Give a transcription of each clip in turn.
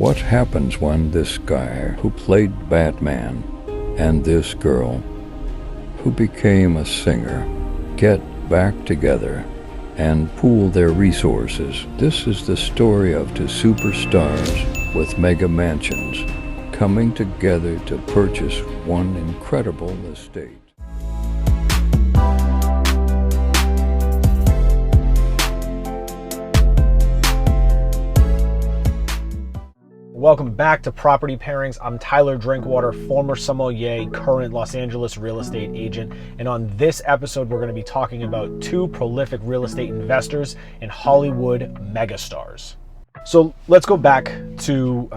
What happens when this guy who played Batman and this girl who became a singer get back together and pool their resources? This is the story of two superstars with mega mansions coming together to purchase one incredible estate. Welcome back to Property Pairings. I'm Tyler Drinkwater, former sommelier, current Los Angeles real estate agent. And on this episode, we're going to be talking about two prolific real estate investors and Hollywood megastars. So let's go back to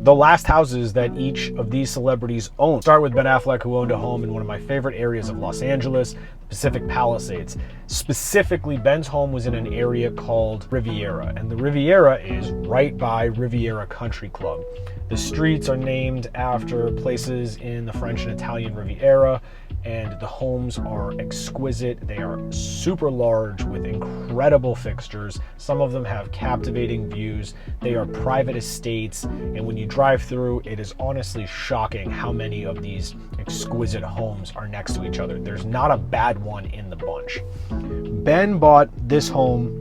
the last houses that each of these celebrities owned. Start with Ben Affleck, who owned a home in one of my favorite areas of Los Angeles, the Pacific Palisades. Specifically, Ben's home was in an area called Riviera, and the Riviera is right by Riviera Country Club. The streets are named after places in the French and Italian Riviera, and the homes are exquisite. They are super large with incredible fixtures. Some of them have captivating views. They are private estates, and when you drive through, it is honestly shocking how many of these exquisite homes are next to each other. There's not a bad one in the bunch. Ben bought this home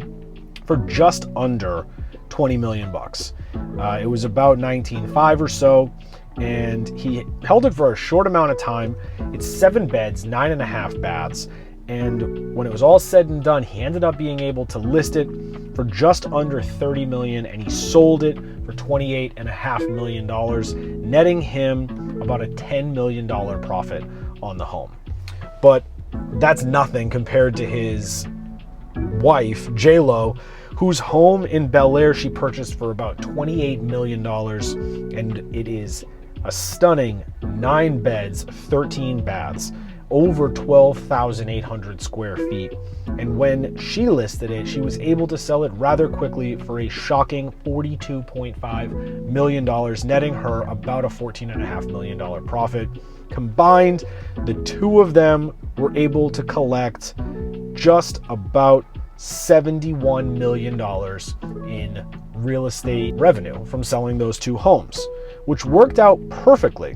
for just under 20 million bucks. It was about 19.5 or so, and he held it for a short amount of time. It's 7 beds, 9.5 baths, and when it was all said and done, he ended up being able to list it for just under 30 million, and he sold it for $28.5 million, netting him about a $10 million profit on the home. But that's nothing compared to his wife, JLo, whose home in Bel Air she purchased for about $28 million, and it is a stunning 9 beds, 13 baths, over 12,800 square feet. And when she listed it, she was able to sell it rather quickly for a shocking $42.5 million, netting her about a $14.5 million profit. Combined, the two of them were able to collect just about $71 million in real estate revenue from selling those two homes, which worked out perfectly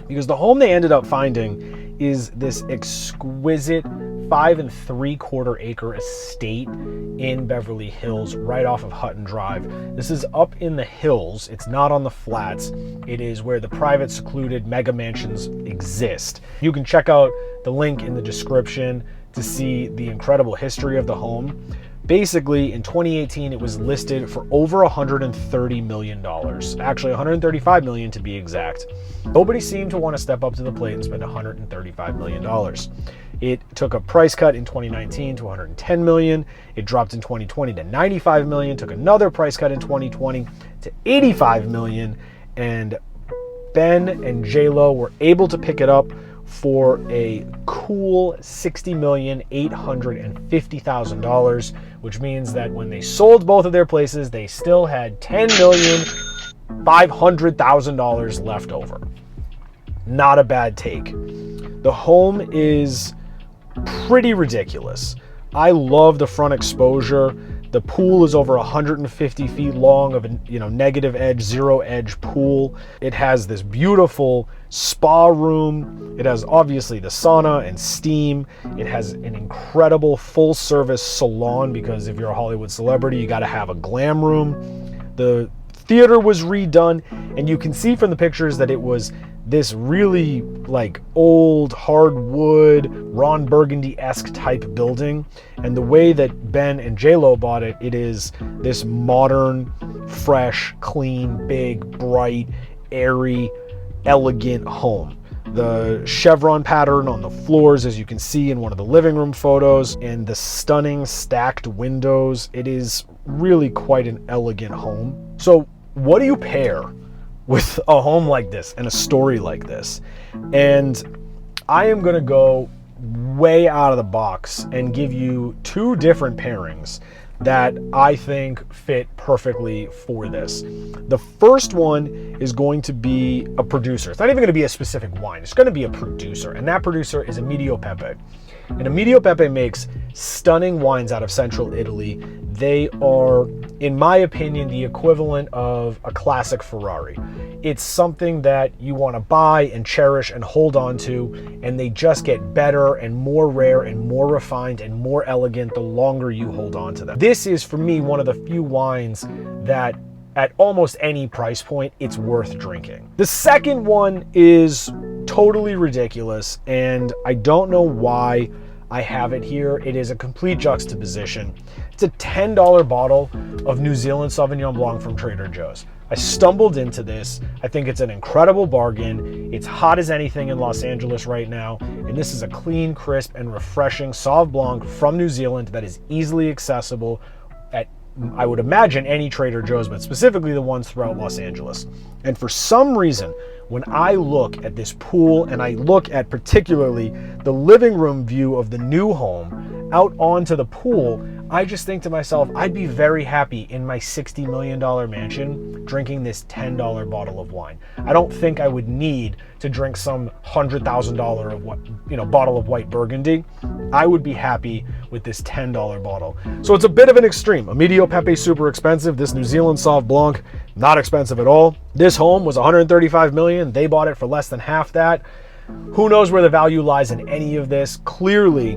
because the home they ended up finding is this exquisite 5 3/4 acre estate in Beverly Hills, right off of Hutton Drive. This is up in the hills. It's not on the flats. It is where the private secluded mega mansions exist. You can check out the link in the description to see the incredible history of the home. Basically, in 2018, it was listed for over $130 million. Actually, $135 million to be exact. Nobody seemed to want to step up to the plate and spend $135 million. It took a price cut in 2019 to $110 million. It dropped in 2020 to $95 million, took another price cut in 2020 to $85 million, and Ben and JLo were able to pick it up for a cool $60,850,000, which means that when they sold both of their places, they still had $10,500,000 left over. Not a bad take. The home is pretty ridiculous. I love the front exposure. The pool is over 150 feet long of a negative edge, zero edge pool. It has this beautiful spa room. It has obviously the sauna and steam. It has an incredible full service salon because if you're a Hollywood celebrity, you got to have a glam room. The theater was redone, and you can see from the pictures that it was this really like old hardwood Ron Burgundy-esque type building. And the way that Ben and JLo bought it, it is this modern, fresh, clean, big, bright, airy, elegant home. The chevron pattern on the floors, as you can see in one of the living room photos, and the stunning stacked windows. It is really quite an elegant home. So what do you pair with a home like this and a story like this? And I am going to go way out of the box and give you two different pairings that I think fit perfectly for this. The first one is going to be a producer. It's not even going to be a specific wine. It's going to be a producer, and that producer is Emilio Pepe. And Emilio Pepe makes stunning wines out of central Italy. They are, in my opinion, the equivalent of a classic Ferrari. It's something that you want to buy and cherish and hold on to, and they just get better and more rare and more refined and more elegant the longer you hold on to them. This is, for me, one of the few wines that at almost any price point, it's worth drinking. The second one is totally ridiculous, and I don't know why I have it here. It is a complete juxtaposition. It's a $10 bottle of New Zealand Sauvignon Blanc from Trader Joe's. I stumbled into this. I think it's an incredible bargain. It's hot as anything in Los Angeles right now, and this is a clean, crisp, and refreshing Sauv Blanc from New Zealand that is easily accessible at, I would imagine, any Trader Joe's, but specifically the ones throughout Los Angeles. And for some reason, when I look at this pool and I look at particularly the living room view of the new home out onto the pool, I just think to myself, I'd be very happy in my $60 million mansion drinking this $10 bottle of wine. I don't think I would need to drink some $100,000 of bottle of white Burgundy. I would be happy with this $10 bottle. So it's a bit of an extreme. Emilio Pepe, super expensive. This New Zealand Sauv Blanc, not expensive at all. This home was $135 million. They bought it for less than half that. Who knows where the value lies in any of this? Clearly,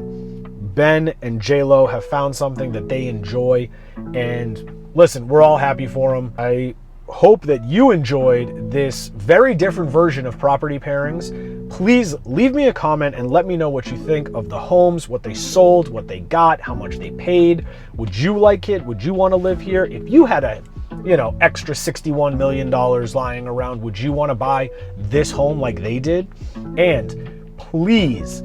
Ben and JLo have found something that they enjoy, and listen, we're all happy for them. I hope that you enjoyed this very different version of Property Pairings. Please leave me a comment and let me know what you think of the homes, what they sold, what they got, how much they paid. Would you like it? Would you want to live here? If you had a extra $61 million lying around, would you want to buy this home like they did? And please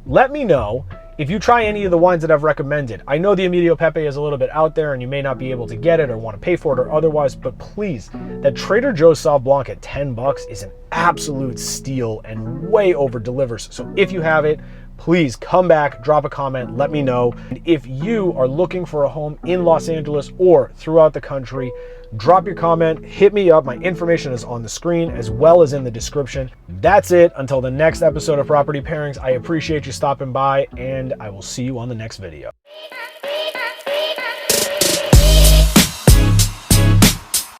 let me know if you try any of the wines that I've recommended. I know the Emilio Pepe is a little bit out there and you may not be able to get it or want to pay for it or otherwise, but please, that Trader Joe's Sauv Blanc at $10 is an absolute steal and way over delivers. So if you have it, please come back, drop a comment, let me know. And if you are looking for a home in Los Angeles or throughout the country, drop your comment, hit me up. My information is on the screen as well as in the description. That's it. Until the next episode of Property Pairings, I appreciate you stopping by, and I will see you on the next video.